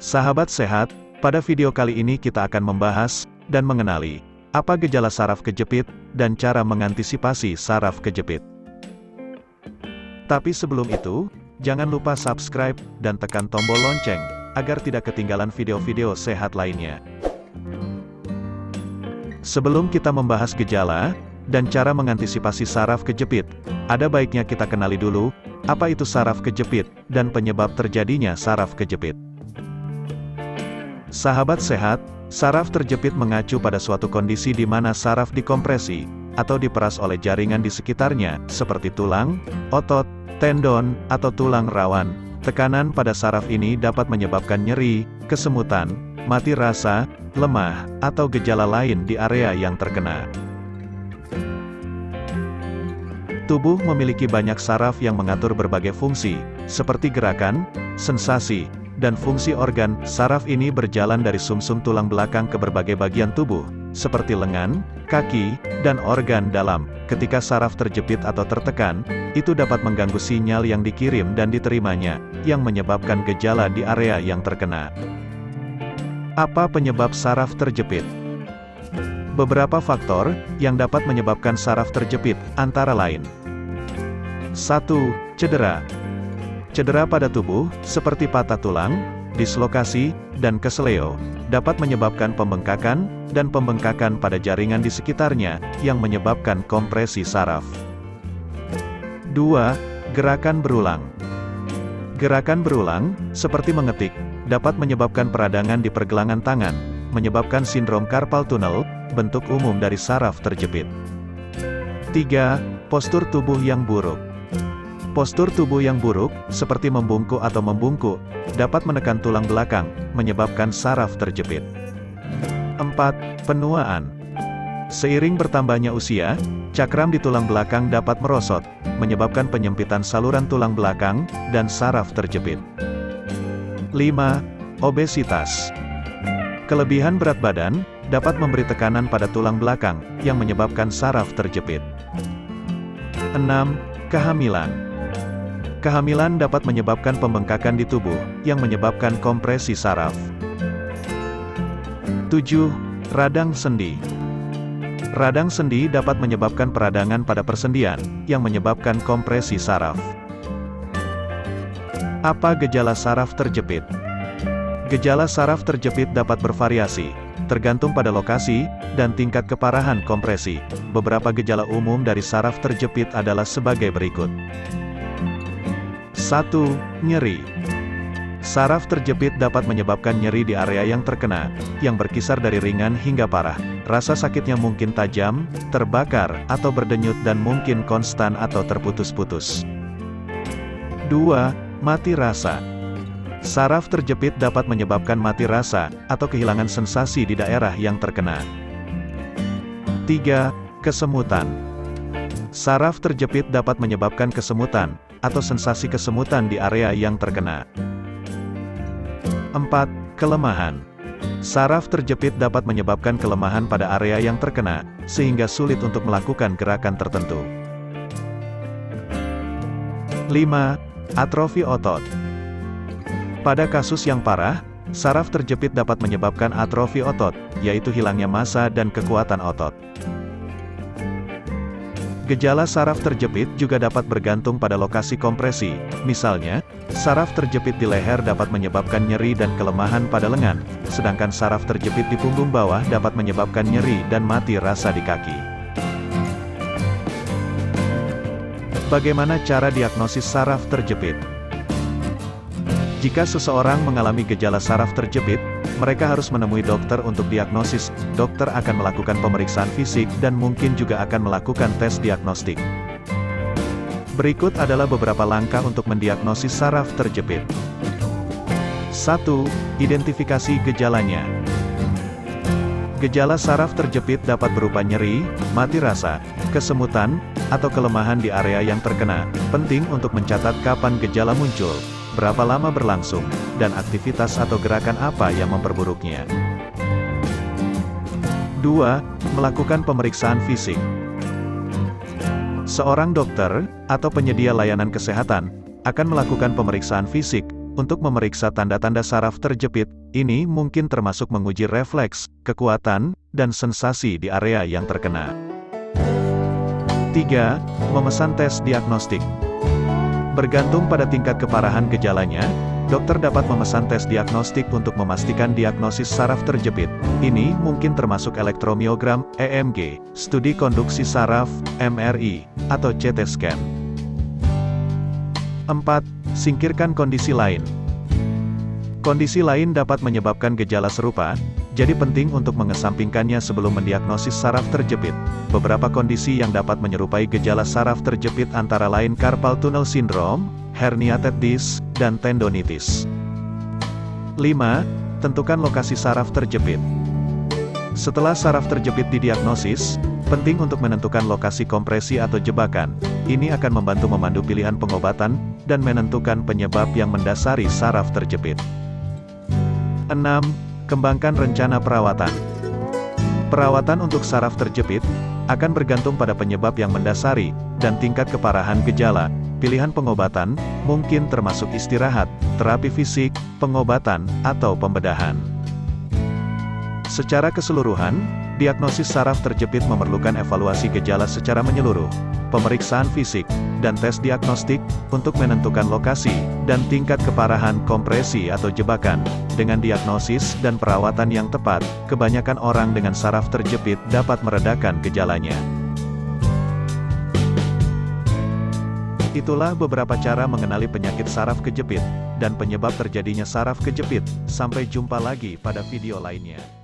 Sahabat sehat, pada video kali ini kita akan membahas dan mengenali apa gejala saraf kejepit dan cara mengantisipasi saraf kejepit. Tapi sebelum itu, jangan lupa subscribe dan tekan tombol lonceng agar tidak ketinggalan video-video sehat lainnya. Sebelum kita membahas gejala dan cara mengantisipasi saraf kejepit, ada baiknya kita kenali dulu apa itu saraf kejepit dan penyebab terjadinya saraf kejepit. Sahabat sehat, saraf terjepit mengacu pada suatu kondisi di mana saraf dikompresi atau diperas oleh jaringan di sekitarnya, seperti tulang, otot, tendon, atau tulang rawan. Tekanan pada saraf ini dapat menyebabkan nyeri, kesemutan, mati rasa, lemah, atau gejala lain di area yang terkena. Tubuh memiliki banyak saraf yang mengatur berbagai fungsi, seperti gerakan, sensasi, dan fungsi organ. Saraf ini berjalan dari sumsum tulang belakang ke berbagai bagian tubuh, seperti lengan, kaki, dan organ dalam. Ketika saraf terjepit atau tertekan, itu dapat mengganggu sinyal yang dikirim dan diterimanya, yang menyebabkan gejala di area yang terkena. Apa penyebab saraf terjepit? Beberapa faktor yang dapat menyebabkan saraf terjepit, antara lain: 1. Cedera. Cedera pada tubuh, seperti patah tulang, dislokasi, dan kesleo, dapat menyebabkan pembengkakan, dan pembengkakan pada jaringan di sekitarnya, yang menyebabkan kompresi saraf. 2. Gerakan berulang. Gerakan berulang, seperti mengetik, dapat menyebabkan peradangan di pergelangan tangan, menyebabkan sindrom carpal tunnel, bentuk umum dari saraf terjepit. 3. Postur tubuh yang buruk. Postur tubuh yang buruk, seperti membungkuk atau membungkuk, dapat menekan tulang belakang, menyebabkan saraf terjepit. 4. Penuaan. Seiring bertambahnya usia, cakram di tulang belakang dapat merosot, menyebabkan penyempitan saluran tulang belakang, dan saraf terjepit. 5. Obesitas. Kelebihan berat badan dapat memberi tekanan pada tulang belakang, yang menyebabkan saraf terjepit. 6. Kehamilan. Kehamilan dapat menyebabkan pembengkakan di tubuh, yang menyebabkan kompresi saraf. 7. Radang sendi. Radang sendi dapat menyebabkan peradangan pada persendian, yang menyebabkan kompresi saraf. Apa gejala saraf terjepit? Gejala saraf terjepit dapat bervariasi, tergantung pada lokasi dan tingkat keparahan kompresi. Beberapa gejala umum dari saraf terjepit adalah sebagai berikut. 1. Nyeri. Saraf terjepit dapat menyebabkan nyeri di area yang terkena, yang berkisar dari ringan hingga parah. Rasa sakitnya mungkin tajam, terbakar, atau berdenyut dan mungkin konstan atau terputus-putus. 2. Mati rasa. Saraf terjepit dapat menyebabkan mati rasa, atau kehilangan sensasi di daerah yang terkena. 3. Kesemutan. Saraf terjepit dapat menyebabkan kesemutan, atau sensasi kesemutan di area yang terkena. 4. Kelemahan. Saraf terjepit dapat menyebabkan kelemahan pada area yang terkena, sehingga sulit untuk melakukan gerakan tertentu. 5. Atrofi otot. Pada kasus yang parah, saraf terjepit dapat menyebabkan atrofi otot, yaitu hilangnya massa dan kekuatan otot. Gejala saraf terjepit juga dapat bergantung pada lokasi kompresi. Misalnya, saraf terjepit di leher dapat menyebabkan nyeri dan kelemahan pada lengan, sedangkan saraf terjepit di punggung bawah dapat menyebabkan nyeri dan mati rasa di kaki. Bagaimana cara diagnosis saraf terjepit? Jika seseorang mengalami gejala saraf terjepit, mereka harus menemui dokter untuk diagnosis. Dokter akan melakukan pemeriksaan fisik dan mungkin juga akan melakukan tes diagnostik. Berikut adalah beberapa langkah untuk mendiagnosis saraf terjepit. 1. Identifikasi gejalanya. Gejala saraf terjepit dapat berupa nyeri, mati rasa, kesemutan, atau kelemahan di area yang terkena. Penting untuk mencatat kapan gejala muncul, berapa lama berlangsung, dan aktivitas atau gerakan apa yang memperburuknya. 2. Melakukan pemeriksaan fisik. Seorang dokter, atau penyedia layanan kesehatan, akan melakukan pemeriksaan fisik, Untuk memeriksa tanda-tanda saraf terjepit, ini mungkin termasuk menguji refleks, kekuatan, dan sensasi di area yang terkena. 3. Memesan tes diagnostik. Bergantung pada tingkat keparahan gejalanya, dokter dapat memesan tes diagnostik untuk memastikan diagnosis saraf terjepit. Ini mungkin termasuk elektromiogram, EMG, studi konduksi saraf, MRI, atau CT scan. 4. Singkirkan kondisi lain. Kondisi lain dapat menyebabkan gejala serupa, jadi penting untuk mengesampingkannya sebelum mendiagnosis saraf terjepit. Beberapa kondisi yang dapat menyerupai gejala saraf terjepit antara lain carpal tunnel syndrome, herniated disc, dan tendonitis. 5. Tentukan lokasi saraf terjepit. Setelah saraf terjepit didiagnosis, penting untuk menentukan lokasi kompresi atau jebakan. Ini akan membantu memandu pilihan pengobatan, dan menentukan penyebab yang mendasari saraf terjepit. 6. Kembangkan rencana perawatan. Perawatan untuk saraf terjepit akan bergantung pada penyebab yang mendasari, dan tingkat keparahan gejala. Pilihan pengobatan mungkin termasuk istirahat, terapi fisik, pengobatan, atau pembedahan. Secara keseluruhan, diagnosis saraf terjepit memerlukan evaluasi gejala secara menyeluruh, pemeriksaan fisik, dan tes diagnostik untuk menentukan lokasi dan tingkat keparahan kompresi atau jebakan. Dengan diagnosis dan perawatan yang tepat, kebanyakan orang dengan saraf terjepit dapat meredakan gejalanya. Itulah beberapa cara mengenali penyakit saraf kejepit dan penyebab terjadinya saraf kejepit. Sampai jumpa lagi pada video lainnya.